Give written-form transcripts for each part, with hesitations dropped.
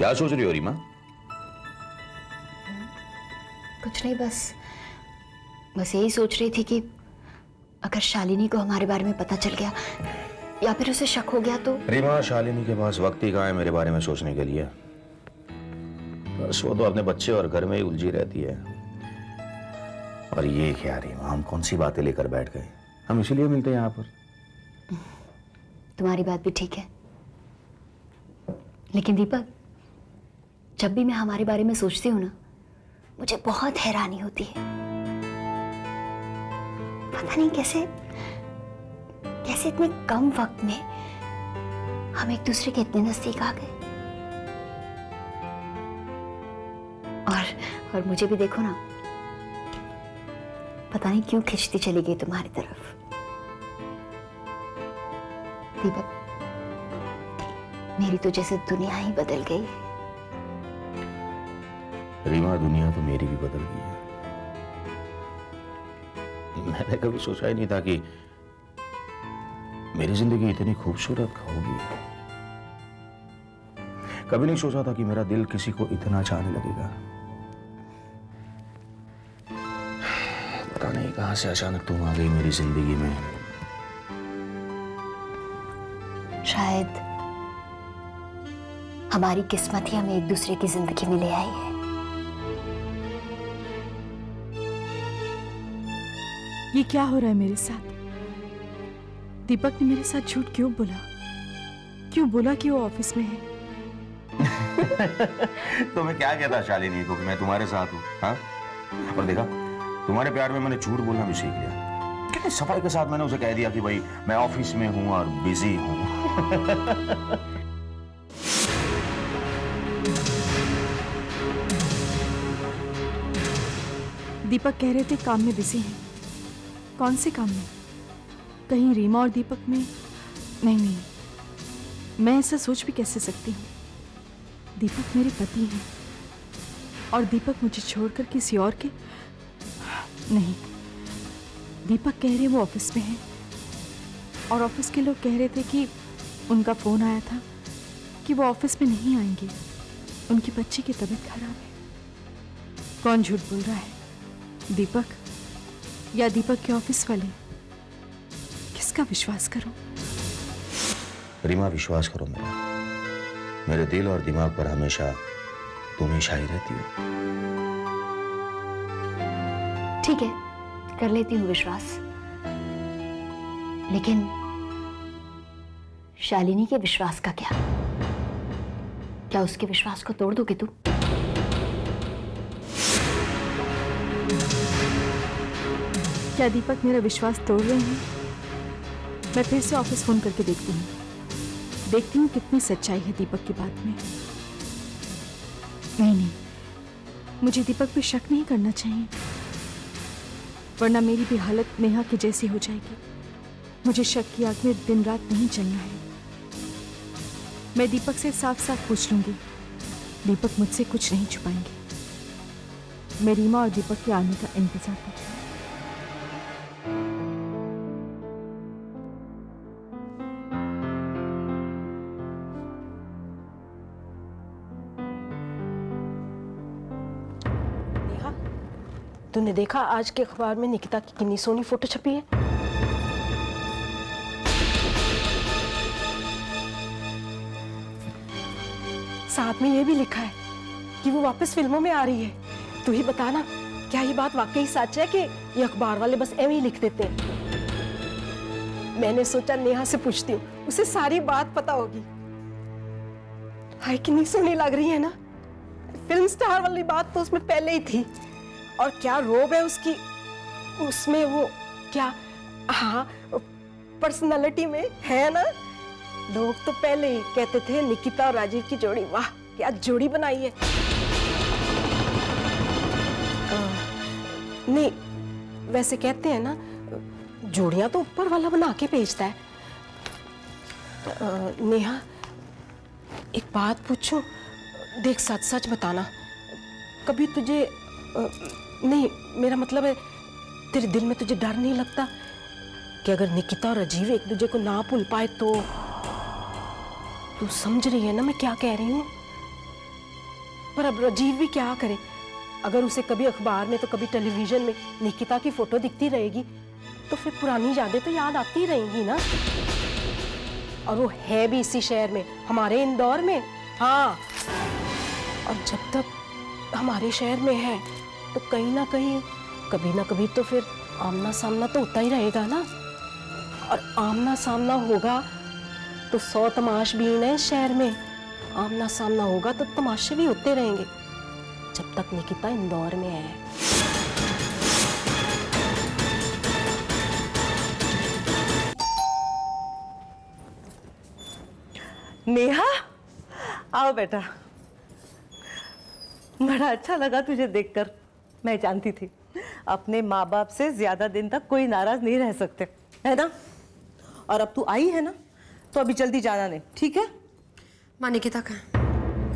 क्या सोच रही हो रीमा? कुछ नहीं, बस यही सोच रही थी कि अगर शालिनी को हमारे बारे में पता चल गया या फिर उसे शक हो गया तो। रीमा, शालिनी के पास वक्त ही कहाँ है मेरे बारे में सोचने के लिए। बस वो तो अपने बच्चे और घर में ही उलझी रहती है। और ये क्या रीमा, हम कौन सी बातें लेकर बैठ गए? हम इसीलिए मिलते हैं यहाँ पर। तुम्हारी बात भी ठीक है, लेकिन दीपक, जब भी मैं हमारे बारे में सोचती हूँ ना, मुझे बहुत हैरानी होती है। पता नहीं कैसे इतने कम वक्त में हम एक दूसरे के इतने नजदीक आ गए। और मुझे भी देखो ना, पता नहीं क्यों खिंचती चली गई तुम्हारी तरफ। दीपक, मेरी तो जैसे दुनिया ही बदल गई। रीमा, दुनिया तो मेरी भी बदल गई है। मैंने कभी सोचा ही नहीं था कि मेरी जिंदगी इतनी खूबसूरत होगी। कभी नहीं सोचा था कि मेरा दिल किसी को इतना चाहने लगेगा। पता नहीं कहां से अचानक तुम आ गई मेरी जिंदगी में। शायद हमारी किस्मत ही हमें एक दूसरे की जिंदगी में ले आई है। ये क्या हो रहा है मेरे साथ? दीपक ने मेरे साथ झूठ क्यों बोला कि वो ऑफिस में है? तो मैं क्या कहता शालिनी को कि मैं तुम्हारे साथ हूँ, हाँ? और देखा, तुम्हारे प्यार में मैंने झूठ बोलना भी सीख लिया। कितने सफाई के साथ मैंने उसे कह दिया कि भाई मैं ऑफिस में हूँ और बिजी हूँ। दीपक कह रहे थे काम में बिजी हैं। कौन से काम में? कहीं रीमा और दीपक में? नहीं, मैं ऐसा सोच भी कैसे सकती हूँ? दीपक मेरे पति हैं और दीपक मुझे छोड़कर किसी और के? नहीं, दीपक कह रहे वो ऑफिस में हैं और ऑफिस के लोग कह रहे थे कि उनका फोन आया था कि वो ऑफिस में नहीं आएंगे, उनकी बच्ची की तबीयत खराब है। कौन झूठ बोल रहा है, दीपक या दीपक के ऑफिस वाले? किसका विश्वास करूं? रीमा, विश्वास करो मेरे दिल और दिमाग पर हमेशा तुम ही छाई रहती हो। ठीक है, कर लेती हूँ विश्वास, लेकिन शालिनी के विश्वास का क्या? क्या उसके विश्वास को तोड़ दोगे तुम? क्या दीपक मेरा विश्वास तोड़ रहे हैं? मैं फिर से ऑफिस फोन करके देखती हूँ कितनी सच्चाई है दीपक की बात में। नहीं, मुझे दीपक पे शक नहीं करना चाहिए, वरना मेरी भी हालत नेहा की जैसी हो जाएगी। मुझे शक की आग में दिन रात नहीं चलना है। मैं दीपक से साफ साफ पूछ लूंगी, दीपक मुझसे कुछ नहीं छुपाएंगे। मैं रीमा और दीपक के आने का इंतजार करती हूँ। तूने देखा आज के अखबार में निकिता की कितनी सोनी फोटो छपी है? साथ में ये भी लिखा है कि वो वापस फिल्मों में आ रही है। तू ही बता ना, क्या ये बात वाकई सच है कि ये अखबार वाले बस ऐਵੇਂ ही लिख देते हैं? मैंने सोचा नेहा से पूछती हूँ, उसे सारी बात पता होगी। हाय, कितनी सोनी लग रही है ना। फिल्म स्टार वाली बात तो उसमें पहले ही थी। और क्या रोब है उसकी, उसमें वो क्या, हाँ, पर्सनालिटी में है ना। लोग तो पहले ही कहते थे निकिता और राजीव की जोड़ी, वाह क्या जोड़ी बनाई है। नहीं, वैसे कहते हैं ना, जोड़ियां तो ऊपर वाला बना के भेजता है। नेहा, एक बात पूछूं? देख, सच सच बताना, कभी तुझे नहीं, मेरा मतलब है, तेरे दिल में तुझे डर नहीं लगता कि अगर निकिता और राजीव एक दूसरे को ना भूल पाए तो? तू समझ रही है ना मैं क्या कह रही हूँ? पर अब राजीव भी क्या करे? अगर उसे कभी अखबार में तो कभी टेलीविजन में निकिता की फोटो दिखती रहेगी तो फिर पुरानी यादें तो याद आती रहेंगी ना। और वो है भी इसी शहर में, हमारे इंदौर में। हाँ, और जब तक हमारे शहर में है तो कहीं ना कहीं कभी ना कभी तो फिर आमना सामना तो होता ही रहेगा ना। और आमना सामना होगा तो 100 तमाशबीन है इस शहर में। आमना सामना होगा तो तमाशे भी होते रहेंगे जब तक निकिता इंदौर में है। नेहा, आओ बेटा। बड़ा अच्छा लगा तुझे देखकर। मैं जानती थी अपने माँ बाप से ज्यादा दिन तक कोई नाराज नहीं रह सकते, है ना? और अब तू आई है ना, तो अभी जल्दी जाना नहीं, ठीक है? माँ निकिता कहाँ?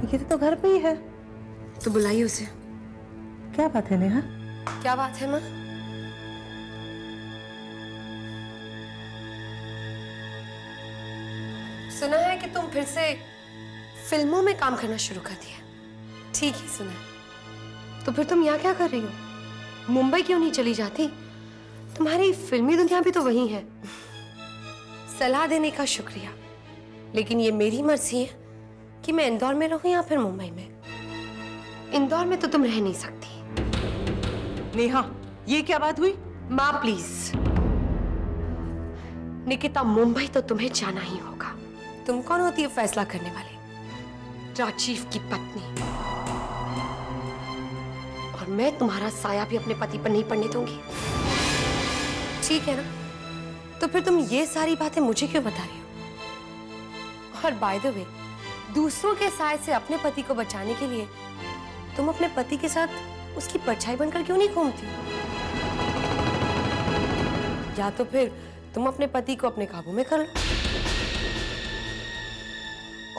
निकिता तो घर पे ही है। तो बुलाइए उसे। क्या बात है नेहा? क्या बात है माँ? सुना है कि तुम फिर से फिल्मों में काम करना शुरू कर दिया। ठीक ही सुना है। तो फिर तुम यहाँ क्या कर रही हो? मुंबई क्यों नहीं चली जाती? तुम्हारी फिल्मी दुनिया भी तो वही है। सलाह देने का शुक्रिया, लेकिन ये मेरी मर्जी है कि मैं इंदौर में रहूं या फिर मुंबई में। इंदौर में तो तुम रह नहीं सकती। नेहा, ये क्या बात हुई? माँ प्लीज। निकिता, मुंबई तो तुम्हें जाना ही होगा। तुम कौन होती है फैसला करने वाली? राजीव की पत्नी। और मैं तुम्हारा साया भी अपने पति पर नहीं पड़ने दूंगी। ठीक है ना? तो फिर तुम ये सारी बातें मुझे क्यों बता रही हो? और बाय द वे, दूसरों के साय से अपने पति को बचाने के लिए तुम अपने पति के साथ उसकी परछाई बनकर क्यों नहीं घूमती? या तो फिर तुम अपने पति को अपने काबू में कर लो।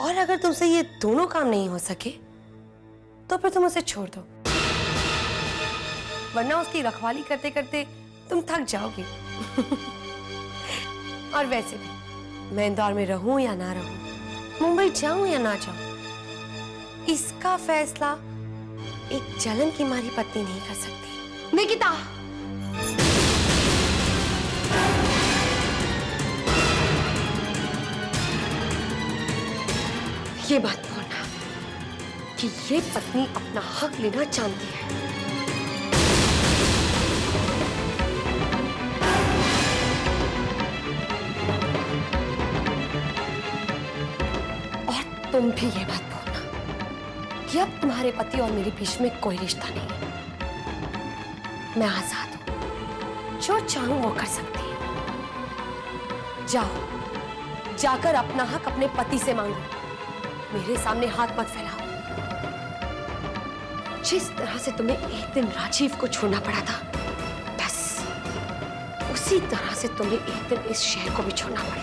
और अगर तुमसे ये दोनों काम नहीं हो सके तो फिर तुम उसे छोड़ दो, वरना उसकी रखवाली करते करते तुम थक जाओगे। और वैसे भी मैं इंदौर में रहूं या ना रहूं, मुंबई जाऊं या ना जाऊं, इसका फैसला एक जलन की मारी पत्नी नहीं कर सकती। निकिता, ये बात बोलना कि ये पत्नी अपना हक लेना जानती है। और तुम भी ये बात बोलना कि अब तुम्हारे पति और मेरे बीच में कोई रिश्ता नहीं है। मैं आजाद हूं, जो चाहूं वो कर सकती हूं। जाओ, जाकर अपना हक अपने पति से मांगो। मेरे सामने हाथ मत फैलाओ। जिस तरह से तुम्हें एक दिन राजीव को छोड़ना पड़ा था, बस उसी तरह से तुम्हें एक दिन इस शहर को भी छोड़ना पड़ेगा।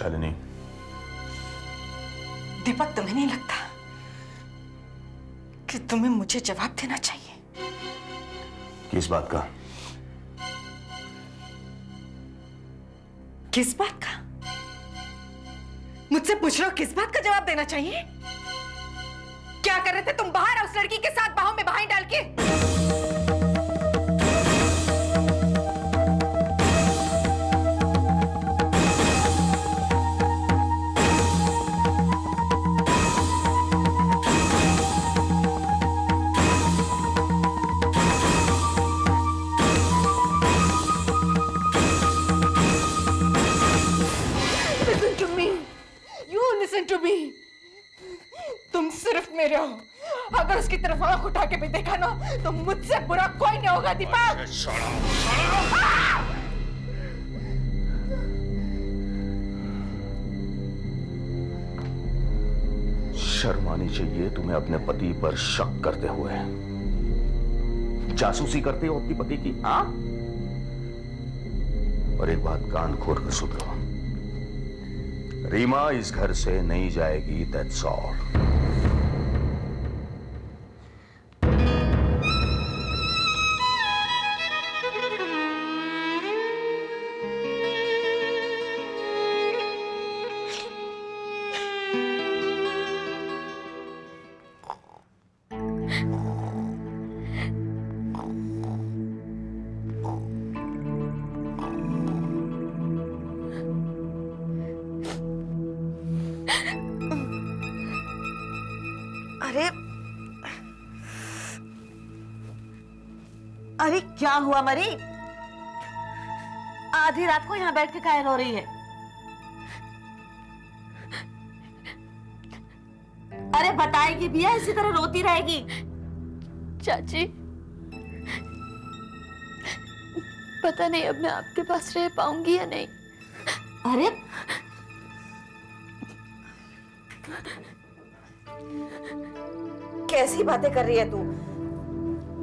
शालिनी, दीपक, तुम्हें नहीं लगता कि तुम्हें मुझे जवाब देना चाहिए? किस बात का? किस बात का? मुझसे पूछ रहे हो किस बात का जवाब देना चाहिए? क्या कर रहे थे तुम बाहर उस लड़की के साथ बाहों में बाहें डाल के? Listen to me. You listen to me. तुम सिर्फ मेरे हो। अगर उसकी तरफ आंख उठा के भी देखा ना तो मुझसे बुरा कोई नहीं होगा दीपक। शर्म आनी चाहिए तुम्हें अपने पति पर शक करते हुए। जासूसी करते हो अपनी पति की, हाँ? और एक बात कान खोल कर सुन लो, रीमा इस घर से नहीं जाएगी, दैट्स ऑल। अरे अरे क्या हुआ मरी? आधी रात को यहाँ बैठ के कायर हो रही है? अरे बताएगी भी है, इसी तरह रोती रहेगी? चाची, पता नहीं अब मैं आपके पास रह पाऊंगी या नहीं। अरे कैसी बातें कर रही है तू?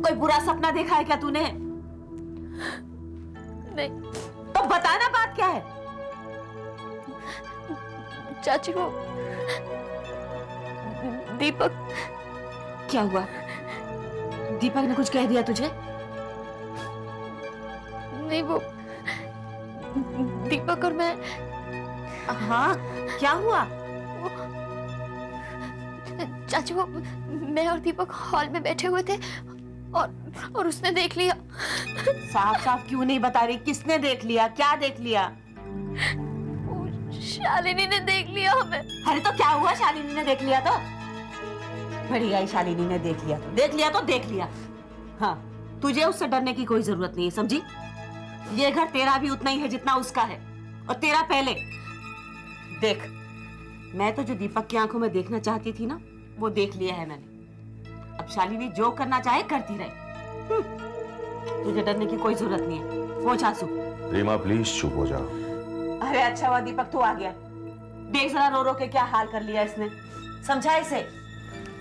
कोई बुरा सपना देखा है क्या तूने? नहीं। तो बताना बात क्या है? चाची, वो दीपक। क्या हुआ? दीपक ने कुछ कह दिया तुझे? नहीं, वो दीपक और मैं। हाँ, क्या हुआ? चाची, वो मैं और दीपक हॉल में बैठे हुए थे और उसने देख लिया। साफ साफ क्यों नहीं बता रही? किसने देख लिया? क्या देख लिया? वो शालिनी ने देख लिया हमें। अरे तो क्या हुआ? शालिनी ने देख लिया तो बढ़िया ही। शालिनी ने देख लिया तो देख लिया। हाँ, तुझे उससे डरने की कोई जरूरत नहीं है, समझी? ये घर तेरा भी उतना ही है जितना उसका है, और तेरा पहले। देख, मैं तो जो दीपक की आंखों में देखना चाहती थी ना, वो देख लिया है मैंने। अब शालिनी जो करना चाहे करती रहे। तुझे डरने की कोई जरूरत नहीं है। पहुंच आंसू। रीमा प्लीज चुप हो जाओ। अरे अच्छा हुआ दीपक तू आ गया। देख जरा रो रो के क्या हाल कर लिया इसने। समझा इसे?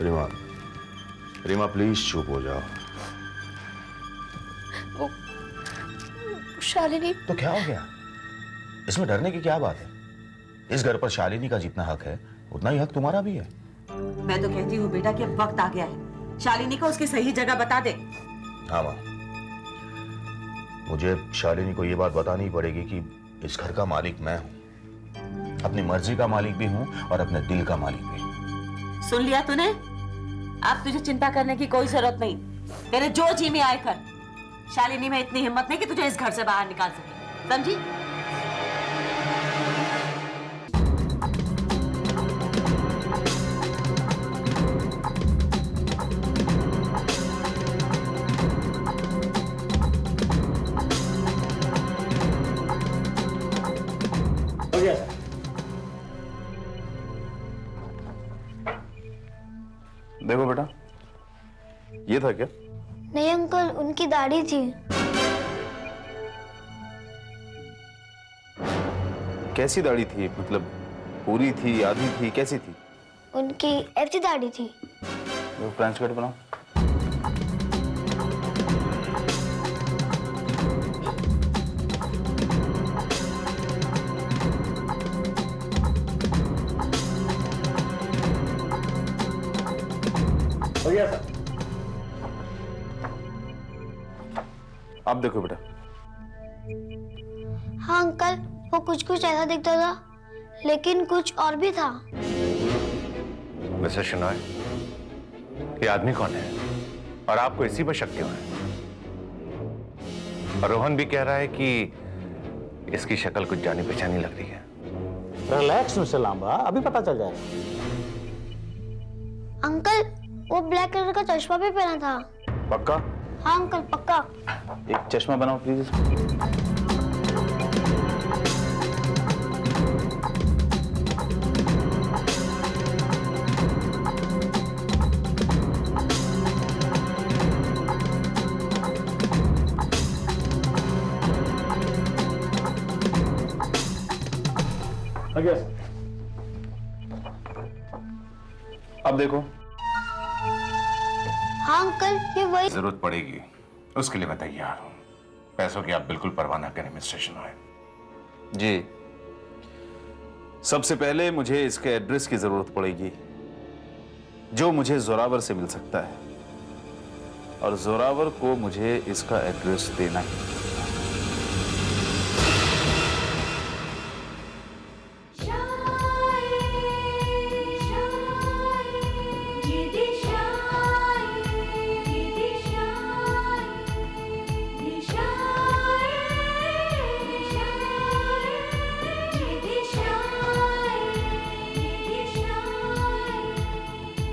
रीमा प्लीज चुप हो जाओ। वो शालिनी। तो क्या हो गया? इसमें डरने की क्या बात है? इस घर पर शालिनी का जितना हक है उतना ही हक तुम्हारा भी है। मैं तो कहती हूँ बेटा कि अब वक्त आ गया है, शालिनी को उसकी सही जगह बता दे। हाँ माँ, मुझे शालिनी को ये बात बतानी पड़ेगी कि इस घर का मालिक मैं हूँ, अपनी मर्जी का मालिक भी हूँ और अपने दिल का मालिक भी। सुन लिया तूने? अब तुझे चिंता करने की कोई जरूरत नहीं। तेरे जो जी में आए कर। शालिनी में इतनी हिम्मत नहीं कि तुझे इस घर से बाहर निकाल सके, समझी? देखो बेटा, ये था क्या? नहीं अंकल, उनकी दाढ़ी थी। कैसी दाढ़ी थी? मतलब पूरी थी, आधी थी, कैसी थी? उनकी ऐसी दाढ़ी थी। देखो, फ्रेंच कट बनाओ। हो गया सर। आप देखो बेटा। हाँ अंकल, वो कुछ कुछ ऐसा दिखता था, लेकिन कुछ और भी था। मिस्टर शिनॉय, ये आदमी कौन है और आपको इसी पर शक क्यों है? और रोहन भी कह रहा है कि इसकी शक्ल कुछ जानी पहचानी लग रही है। रिलैक्स मिस्टर लांबा, अभी पता चल जाएगा। अंकल, वो ब्लैक कलर का चश्मा भी पहना था। पक्का? हाँ अंकल, पक्का। एक चश्मा बनाओ प्लीज। हो गया सर। अब देखो। हाँ अंकल, ये वही। जरूरत पड़ेगी उसके लिए मैं तैयार हूं। पैसों की आप बिल्कुल परवाह ना करें मिस्टर शिनॉय। जी, सबसे पहले मुझे इसके एड्रेस की जरूरत पड़ेगी, जो मुझे जोरावर से मिल सकता है, और जोरावर को मुझे इसका एड्रेस देना है।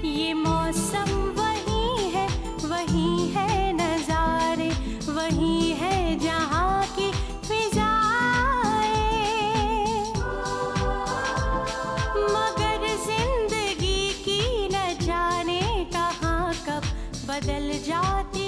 ये मौसम वही है नजारे, वही है जहाँ की फिजाएं, मगर जिंदगी की न जाने कहाँ कब बदल जाती